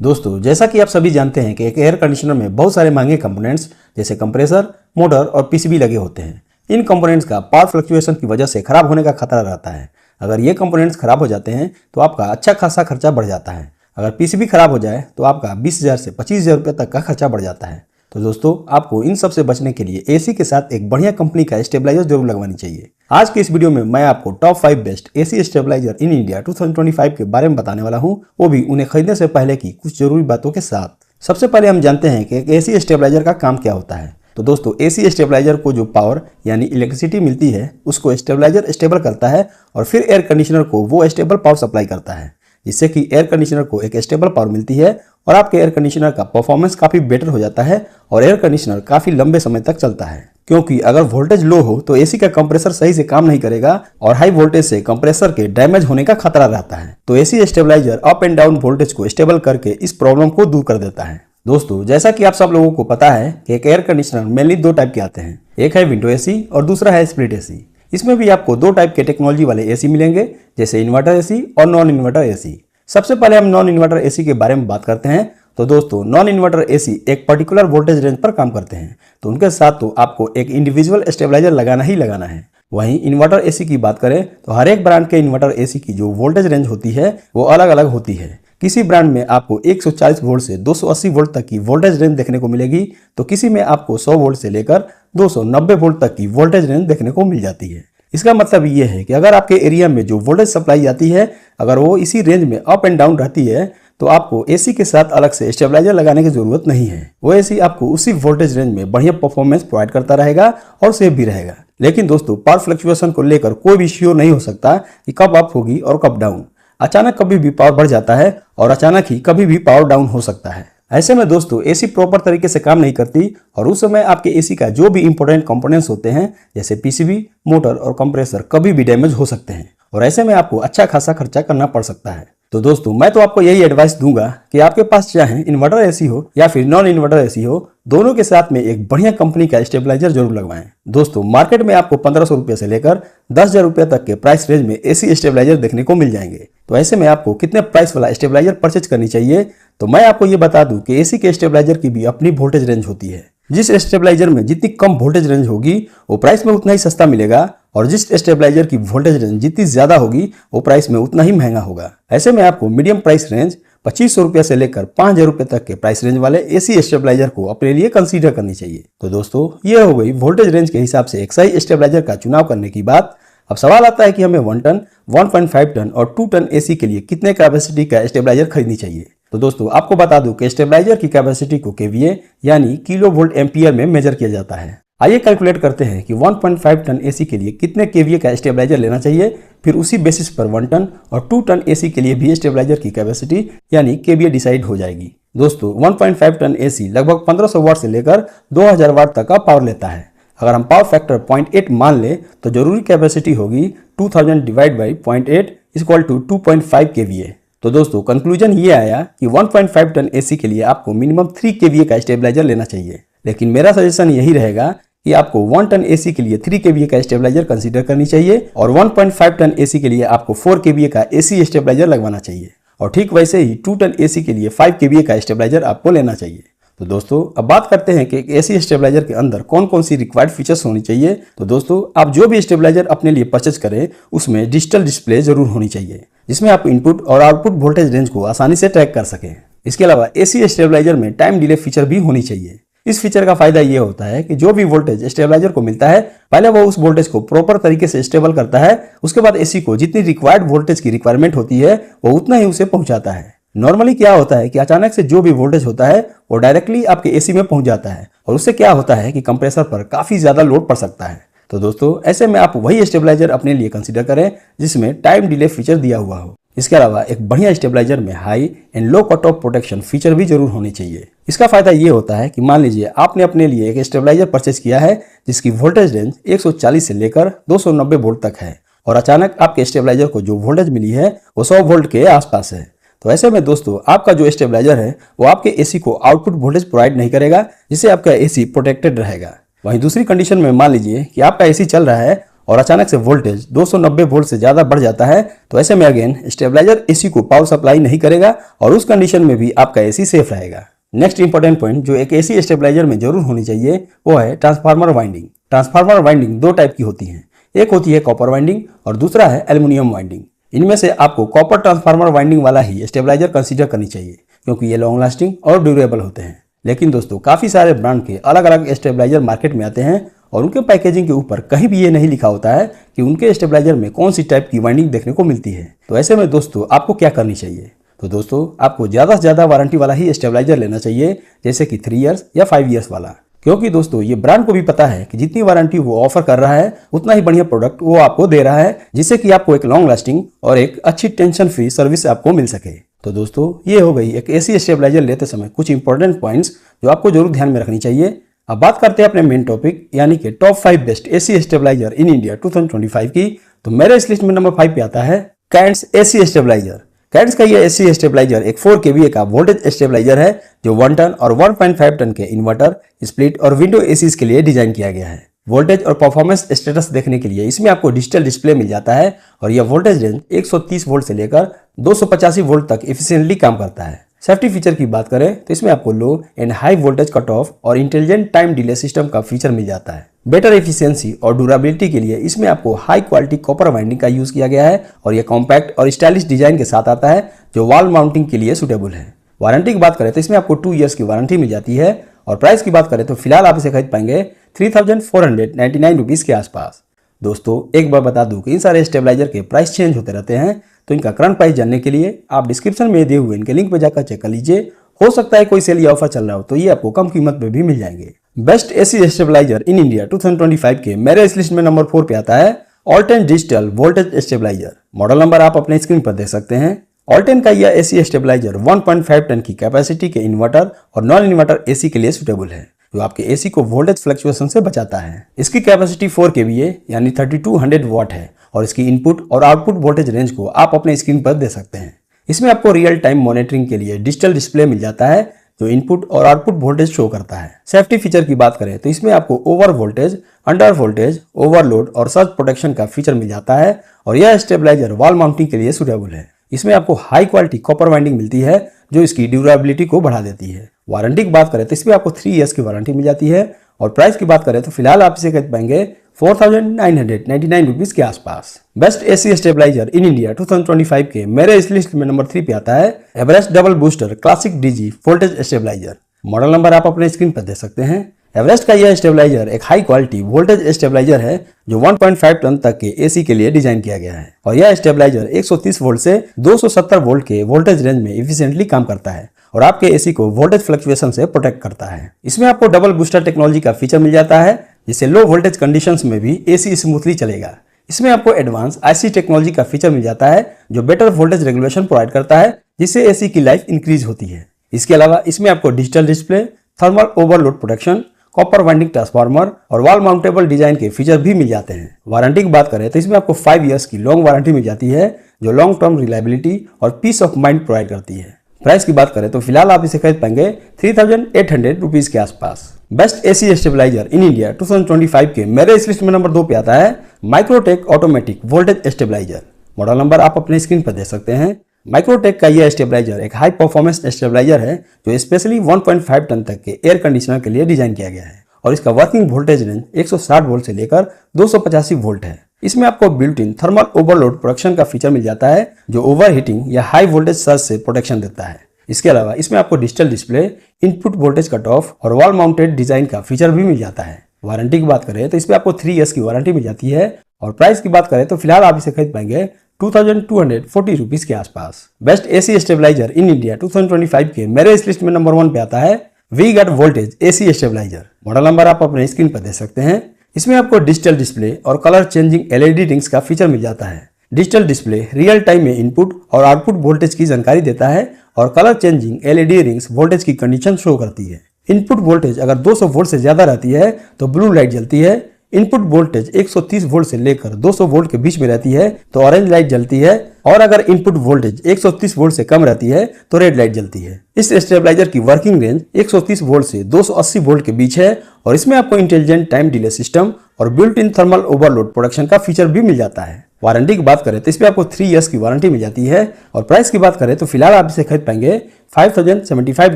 दोस्तों, जैसा कि आप सभी जानते हैं कि एक एयर कंडीशनर में बहुत सारे महंगे कंपोनेंट्स जैसे कंप्रेसर, मोटर और पीसीबी लगे होते हैं। इन कंपोनेंट्स का पावर फ्लक्चुएशन की वजह से खराब होने का खतरा रहता है। अगर ये कंपोनेंट्स खराब हो जाते हैं तो आपका अच्छा खासा खर्चा बढ़ जाता है। अगर पीसीबी खराब हो जाए तो आपका 20,000 से 25,000 रुपये तक का खर्चा बढ़ जाता है। तो दोस्तों, आपको इन सब से बचने के लिए एसी के साथ एक बढ़िया कंपनी का स्टेबलाइजर जरूर लगवानी चाहिए। आज की इस वीडियो में मैं आपको top 5 best AC stabilizer in India 2025 के बारे में बताने वाला हूं, वो भी उन्हें खरीदने से पहले की कुछ जरूरी बातों के साथ। सबसे पहले हम जानते हैं कि एक एसी स्टेबलाइजर का काम क्या होता है। तो दोस्तों, एसी स्टेबलाइजर को जो पावर यानी इलेक्ट्रिसिटी मिलती है उसको स्टेबलाइजर स्टेबल करता है और फिर एयर कंडीशनर को वो स्टेबल पावर सप्लाई करता है, जिससे कि एयर कंडीशनर को एक स्टेबल पावर मिलती है और आपके एयर कंडीशनर का परफॉर्मेंस काफ़ी बेटर हो जाता है और एयर कंडीशनर काफ़ी लंबे समय तक चलता है। क्योंकि अगर वोल्टेज लो हो तो एसी का कंप्रेसर सही से काम नहीं करेगा और हाई वोल्टेज से कंप्रेसर के डैमेज होने का खतरा रहता है। तो AC stabilizer up and down voltage को स्टेबल करके इस प्रॉब्लम को दूर कर देता है। दोस्तों, जैसा कि आप सब लोगों को पता है कि एक एयर कंडीशनर मेनली दो टाइप के आते हैं, एक है विंडो एसी और दूसरा है स्प्लिट एसी। इसमें भी आपको दो टाइप के टेक्नोलॉजी वाले एसी मिलेंगे, जैसे इन्वर्टर एसी और नॉन इन्वर्टर एसी। सबसे पहले हम नॉन इन्वर्टर एसी के बारे में बात करते हैं। तो दोस्तों, नॉन इन्वर्टर एसी एक पर्टिकुलर वोल्टेज रेंज पर काम करते हैं, तो उनके साथ तो आपको एक इंडिविजुअल स्टेबलाइजर लगाना ही लगाना है। वहीं इन्वर्टर एसी की बात करें तो हर एक ब्रांड के इन्वर्टर एसी की जो वोल्टेज रेंज होती है वो अलग अलग होती है। किसी ब्रांड में आपको 140 वोल्ट से 280 वोल्ट तक की वोल्टेज रेंज देखने को मिलेगी, तो किसी में आपको 100 वोल्ट से लेकर 290 वोल्ट तक की वोल्टेज रेंज देखने को मिल जाती है। इसका मतलब ये है कि अगर आपके एरिया में जो वोल्टेज सप्लाई आती है अगर वो इसी रेंज में अप एंड डाउन रहती है तो आपको एसी के साथ अलग से स्टेबलाइजर लगाने की जरूरत नहीं है। वो एसी आपको उसी वोल्टेज रेंज में बढ़िया परफॉर्मेंस प्रोवाइड करता रहेगा और सेफ भी रहेगा। लेकिन दोस्तों, पावर फ्लक्चुएशन को लेकर कोई भी श्योर नहीं हो सकता कि कब अप होगी और कब डाउन। अचानक कभी भी पावर बढ़ जाता है और अचानक ही कभी भी पावर डाउन हो सकता है। ऐसे में दोस्तों, एसी प्रॉपर तरीके से काम नहीं करती और उस समय आपके एसी का जो भी इंपॉर्टेंट कंपोनेंट्स होते हैं जैसे पीसीबी, मोटर और कंप्रेसर कभी भी डैमेज हो सकते हैं और ऐसे में आपको अच्छा खासा खर्चा करना पड़ सकता है। तो दोस्तों, मैं तो आपको यही एडवाइस दूंगा कि आपके पास चाहे इन्वर्टर एसी हो या फिर नॉन इन्वर्टर एसी हो, दोनों के साथ में एक बढ़िया कंपनी का स्टेबलाइजर जरूर लगवाएं। दोस्तों, मार्केट में आपको 1500 रुपये से लेकर 10,000 रुपये तक के प्राइस रेंज में एसी स्टेबलाइजर देखने को मिल जाएंगे। तो ऐसे में आपको कितने प्राइस वाला स्टेबलाइजर परचेज करनी चाहिए, तो मैं आपको ये बता दूं कि एसी के स्टेबलाइजर की भी अपनी वोल्टेज रेंज होती है। जिस स्टेबलाइजर में जितनी कम वोल्टेज रेंज होगी वो प्राइस में उतना ही सस्ता मिलेगा और जिस स्टेबलाइजर की वोल्टेज रेंज जितनी ज्यादा होगी वो प्राइस में उतना ही महंगा होगा। ऐसे में आपको मीडियम प्राइस रेंज 2500 रुपये से लेकर 5,000 रुपये तक के प्राइस रेंज वाले एसी स्टेबलाइजर को अपने लिए कंसीडर करनी चाहिए। तो दोस्तों, ये हो गई वोल्टेज रेंज के हिसाब से एक सही स्टेबलाइजर का चुनाव करने की बात। अब सवाल आता है कि हमें 1 टन, 1.5 टन और 2 टन एसी के लिए कितने कैपेसिटी का स्टेबलाइजर खरीदनी चाहिए। तो दोस्तों, आपको बता दूं कि स्टेबलाइजर की कैपेसिटी को केवीए यानी किलो वोल्ट एम्पियर में मेजर किया जाता है। आइए कैलकुलेट करते हैं कि 1.5 टन एसी के लिए कितने केवीए का स्टेबलाइजर लेना चाहिए। फिर उसी बेसिस पर 1 टन और 2 टन एसी के लिए भी स्टेबलाइजर की कैपेसिटी यानी केवीए डिसाइड हो जाएगी। दोस्तों, 1.5 टन एसी लगभग 1500 वाट से लेकर 2000 वाट तक का पावर लेता है। अगर हम पावर फैक्टर 0.8 मान ले तो जरूरी कैपेसिटी होगी 2000 divide by 0.8 equal to 2.5 KVA. तो दोस्तों, कंक्लूजन ये आया कि 1.5 टन एसी के लिए आपको मिनिमम 3 केवीए का स्टेबलाइजर लेना चाहिए। लेकिन मेरा सजेशन यही रहेगा कि आपको 1 टन एसी के लिए 3 केवीए का स्टेबलाइजर कंसीडर करनी चाहिए और 1.5 टन एसी के लिए आपको 4 केवीए का एसी स्टेबलाइजर लगवाना चाहिए और ठीक वैसे ही 2 टन एसी के लिए 5 केवीए का स्टेबलाइजर आपको लेना चाहिए। तो दोस्तों, अब बात करते हैं कि एक एसी स्टेबलाइजर के अंदर कौन कौन सी रिक्वायर्ड फीचर्स होनी चाहिए। तो दोस्तों, आप जो भी स्टेबलाइजर अपने लिए परचेज करें उसमें डिजिटल डिस्प्ले जरूर होनी चाहिए, जिसमें आप इनपुट और आउटपुट वोल्टेज रेंज को आसानी से ट्रैक कर सकें। इसके अलावा एसी स्टेबलाइजर में टाइम डिले फीचर भी होनी चाहिए। इस फीचर का फायदा ये होता है कि जो भी वोल्टेज स्टेबलाइजर को मिलता है पहले वो उस वोल्टेज को प्रॉपर तरीके से स्टेबल करता है, उसके बाद एसी को जितनी रिक्वायर्ड वोल्टेज की रिक्वायरमेंट होती है वो उतना ही उसे पहुंचाता है। नॉर्मली क्या होता है कि अचानक से जो भी वोल्टेज होता है वो डायरेक्टली आपके एसी में पहुंच जाता है और उससे क्या होता है कि कंप्रेसर पर काफी ज्यादा लोड पड़ सकता है। तो दोस्तों, ऐसे में आप वही स्टेबलाइजर अपने लिए कंसीडर करें जिसमें टाइम डिले फीचर दिया हुआ हो। इसके अलावा एक बढ़िया स्टेबलाइजर में high and low cut off protection feature भी जरूर होनी चाहिए। इसका फायदा ये होता है कि मान लीजिए आपने अपने लिए एक स्टेबलाइजर परचेज किया है जिसकी वोल्टेज रेंज 140 से लेकर 290 वोल्ट तक है और अचानक आपके स्टेबलाइजर को जो वोल्टेज मिली है वो 100 वोल्ट के आसपास है। तो ऐसे में दोस्तों, आपका जो स्टेबलाइजर है वो आपके एसी को आउटपुट वोल्टेज प्रोवाइड नहीं करेगा, जिससे आपका एसी प्रोटेक्टेड रहेगा। वहीं दूसरी कंडीशन में मान लीजिए कि आपका एसी चल रहा है और अचानक से वोल्टेज 290 वोल्ट से ज़्यादा बढ़ जाता है, तो ऐसे में अगेन स्टेबलाइजर एसी को पावर सप्लाई नहीं करेगा और उस कंडीशन में भी आपका एसी सेफ रहेगा। नेक्स्ट इंपॉर्टेंट पॉइंट जो एक एसी स्टेबलाइजर में जरूर होनी चाहिए वो है ट्रांसफार्मर वाइंडिंग। ट्रांसफार्मर वाइंडिंग दो टाइप की होती है, एक होती है कॉपर वाइंडिंग और दूसरा है एल्युमिनियम वाइंडिंग। इनमें से आपको कॉपर ट्रांसफार्मर वाइंडिंग वाला ही स्टेबलाइजर कंसीडर करनी चाहिए क्योंकि ये लॉन्ग लास्टिंग और ड्यूरेबल होते हैं। लेकिन दोस्तों काफ़ी सारे ब्रांड के अलग अलग स्टेबलाइजर मार्केट में आते हैं और उनके पैकेजिंग के ऊपर कहीं भी ये नहीं लिखा होता है कि उनके स्टेबलाइजर में कौन सी टाइप की वाइंडिंग देखने को मिलती है। तो ऐसे में दोस्तों आपको क्या करनी चाहिए? तो दोस्तों आपको ज़्यादा से ज़्यादा वारंटी वाला ही स्टेबलाइजर लेना चाहिए, जैसे कि 3 इयर्स या 5 इयर्स वाला, क्योंकि दोस्तों ये ब्रांड को भी पता है कि जितनी वारंटी वो ऑफर कर रहा है उतना ही बढ़िया प्रोडक्ट वो आपको दे रहा है, जिससे कि आपको एक लॉन्ग लास्टिंग और एक अच्छी टेंशन फ्री सर्विस आपको मिल सके। तो दोस्तों ये हो गई एक एसी स्टेबलाइजर लेते समय कुछ इंपॉर्टेंट पॉइंट्स जो आपको जरूर ध्यान में रखनी चाहिए। अब बात करते हैं अपने मेन टॉपिक यानी कि top 5 best AC stabilizer in India 2025 की। तो मेरे इस लिस्ट में नंबर 5 पे आता है कैंट्स एसी स्टेबलाइजर। कैंट्स का यह एसी स्टेबलाइजर एक 4 kVA का वोल्टेज स्टेबलाइजर है जो 1 टन और 1.5 टन के इन्वर्टर, स्प्लिट और विंडो एसीज के लिए डिजाइन किया गया है। वोल्टेज और परफॉर्मेंस स्टेटस देखने के लिए इसमें आपको डिजिटल डिस्प्ले मिल जाता है और यह वोल्टेज रेंज 130 वोल्ट से लेकर 285 वोल्ट तक एफिशिएंटली काम करता है। सेफ्टी फीचर की बात करें तो इसमें आपको low and high voltage cut off और इंटेलिजेंट टाइम डिले सिस्टम का फीचर मिल जाता है। बेटर एफिशिएंसी और ड्यूरेबिलिटी के लिए इसमें आपको हाई क्वालिटी कॉपर वाइंडिंग का यूज किया गया है और यह कॉम्पैक्ट और स्टाइलिश डिजाइन के साथ आता है जो वॉल माउंटिंग के लिए सुटेबल है। वारंटी की बात करें तो इसमें आपको 2 इयर्स की वारंटी मिल जाती है और प्राइस की बात करें तो फिलहाल आप इसे खरीद पाएंगे 3499 रुपीज़ के आसपास। दोस्तों एक बार बता दूं कि इन सारे स्टेबलाइजर के प्राइस चेंज होते रहते हैं, तो इनका करंट प्राइस जानने के लिए आप डिस्क्रिप्शन में दिए हुए इनके लिंक पर जाकर चेक कर लीजिए। हो सकता है कोई सेल या ऑफर चल रहा हो तो ये आपको कम कीमत में भी मिल जाएंगे। Best AC stabilizer in India 2025 के मेरे इस लिस्ट में नंबर 4 पे आता है ऑल्टेन digital voltage stabiliser. Model number आप अपने स्क्रीन पर देख सकते हैं। ऑल्टेन का यह एसी स्टेबलाइजर 1.5 टन की कैपेसिटी के इन्वर्टर और नॉन इन्वर्टर एसी के लिए सुटेबल है, जो आपके एसी को वोल्टेज फ्लक्चुएशन से बचाता है। इसकी कैपेसिटी 4 kVA यानी 3200 वाट है और इसकी इनपुट और आउटपुट वोल्टेज रेंज को आप अपने स्क्रीन पर देख सकते हैं। इसमें आपको रियल टाइम मॉनिटरिंग के लिए डिजिटल डिस्प्ले मिल जाता है जो इनपुट और आउटपुट वोल्टेज शो करता है। सेफ्टी फीचर की बात करें तो इसमें आपको over voltage, under voltage, overload और सर्ज प्रोटेक्शन का फीचर मिल जाता है और यह स्टेबलाइजर वॉल माउंटिंग के लिए सुटेबल है। इसमें आपको हाई क्वालिटी कॉपर वाइंडिंग मिलती है जो इसकी ड्यूरेबिलिटी को बढ़ा देती है। वारंटी की बात करें तो इसमें आपको 3 इयर्स की वारंटी मिल जाती है और प्राइस की बात करें तो फिलहाल आप इसे खरीद पाएंगे 4999 रुपीज़ के आसपास। Best AC stabilizer in India 2025 के मेरे इस लिस्ट में नंबर 3 पे आता है Everest double booster classic DG voltage stabiliser. Model number आप अपने स्क्रीन पर देख सकते हैं। एवरेस्ट का यह स्टेबलाइजर एक हाई क्वालिटी वोल्टेज स्टेबलाइजर है जो 1.5 टन तक के एसी के लिए डिजाइन किया गया है और यह स्टेबलाइजर 130 वोल्ट से 270 वोल्ट के वोल्टेज रेंज में इफिशिएंटली काम करता है और आपके एसी को वोल्टेज फ्लक्चुएशन से प्रोटेक्ट करता है। इसमें आपको डबल बूस्टर टेक्नोलॉजी का फीचर मिल जाता है जिससे लो वोल्टेज कंडीशंस में भी एसी स्मूथली चलेगा। इसमें आपको एडवांस आईसी टेक्नोलॉजी का फीचर मिल जाता है जो बेटर वोल्टेज रेगुलेशन प्रोवाइड करता है जिससे एसी की लाइफ इंक्रीज होती है। इसके अलावा इसमें आपको digital display, thermal overload protection, copper winding transformer और वॉल माउंटेबल डिजाइन के फीचर भी मिल जाते हैं। वारंटी की बात करें तो इसमें आपको 5 इयर्स की लॉन्ग वारंटी मिल जाती है जो लॉन्ग टर्म रिलायबिलिटी और पीस ऑफ माइंड प्रोवाइड करती है। प्राइस की बात करें तो फिलहाल आप इसे खरीद पाएंगे 3800 रुपीज़ के आसपास। Best AC stabilizer in India 2025 के मेरे इस लिस्ट में नंबर 2 पे आता है Microtek automatic voltage stabiliser. Model number आप अपने स्क्रीन पर देख सकते हैं। माइक्रोटेक का यह स्टेबलाइजर एक हाई परफॉर्मेंस स्टेबलाइजर है जो स्पेशली 1.5 टन तक के एयर कंडीशनर के लिए डिजाइन किया गया है और इसका वर्किंग वोल्टेज रेंज 160 वोल्ट से लेकर 285 वोल्ट है। इसमें आपको built in thermal overload protection का फीचर मिल जाता है जो ओवर हीटिंग या हाई वोल्टेज सर्ज से प्रोटेक्शन देता है। इसके अलावा इसमें आपको digital display, input voltage cut off और वॉल माउंटेड डिजाइन का फीचर भी मिल जाता है। वारंटी की बात करें तो इसमें आपको 3 इयर्स की वारंटी मिल जाती है और प्राइस की बात करें तो फिलहाल आप इसे खरीद पाएंगे 2240 रुपीज़ के आसपास। Best AC stabilizer in India 2025 के मेरे इस लिस्ट में नंबर 1 पे आता है V Guard voltage AC stabilizer. Model number आप अपने स्क्रीन पर देख सकते हैं। इसमें आपको डिजिटल डिस्प्ले और कलर चेंजिंग एलईडी रिंग्स का फीचर मिल जाता है। डिजिटल डिस्प्ले रियल टाइम में इनपुट और आउटपुट वोल्टेज की जानकारी देता है और कलर चेंजिंग एलईडी रिंग्स वोल्टेज की कंडीशन शो करती है। इनपुट वोल्टेज अगर 200 वोल्ट से ज्यादा रहती है तो ब्लू लाइट जलती है। इनपुट वोल्टेज 130 वोल्ट से लेकर 200 वोल्ट के बीच में रहती है तो ऑरेंज लाइट जलती है और अगर इनपुट वोल्टेज 130 वोल्ट से कम रहती है तो रेड लाइट जलती है। इस स्टेबलाइजर की वर्किंग रेंज 130 वोल्ट से 280 वोल्ट के बीच है और इसमें आपको इंटेलिजेंट टाइम डिले सिस्टम और built in thermal overload protection का फीचर भी मिल जाता है। वारंटी की बात करें तो इस पे आपको 3 इयर्स की वारंटी मिल जाती है और प्राइस की बात करें तो फिलहाल आप इसे खरीद पाएंगे 5075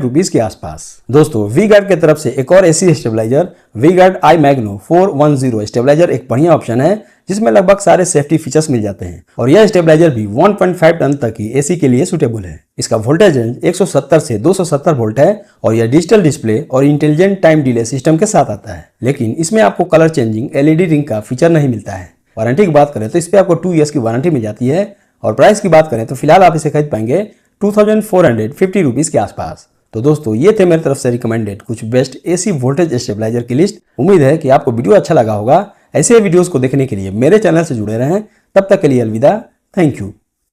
रुपीज के आसपास। दोस्तों वी गार्ड की तरफ से एक और AC stabilizer V Guard i Magno 410 stabilizer एक बढ़िया ऑप्शन है जिसमें लगभग सारे सेफ्टी फीचर्स मिल जाते हैं और यह स्टेबलाइजर भी 1.5 टन तक की एसी के लिए सुटेबल है। इसका वोल्टेज रेंज 170 से 270 वोल्ट है और यह डिजिटल डिस्प्ले और इंटेलिजेंट टाइम डिले सिस्टम के साथ आता है, लेकिन इसमें आपको कलर चेंजिंग एलईडी रिंग का फीचर नहीं मिलता है। वारंटी की बात करें तो इस पे आपको 2 इयर्स की वारंटी मिल जाती है और प्राइस की बात करें तो फिलहाल आप इसे खरीद पाएंगे 2450 रुपीज के आसपास। तो दोस्तों ये थे मेरी तरफ से रिकमेंडेड कुछ बेस्ट एसी वोल्टेज स्टेबलाइजर की लिस्ट। उम्मीद है कि आपको वीडियो अच्छा लगा होगा। ऐसे वीडियोस को देखने के लिए मेरे चैनल से जुड़े रहें। तब तक के लिए अलविदा, थैंक यू।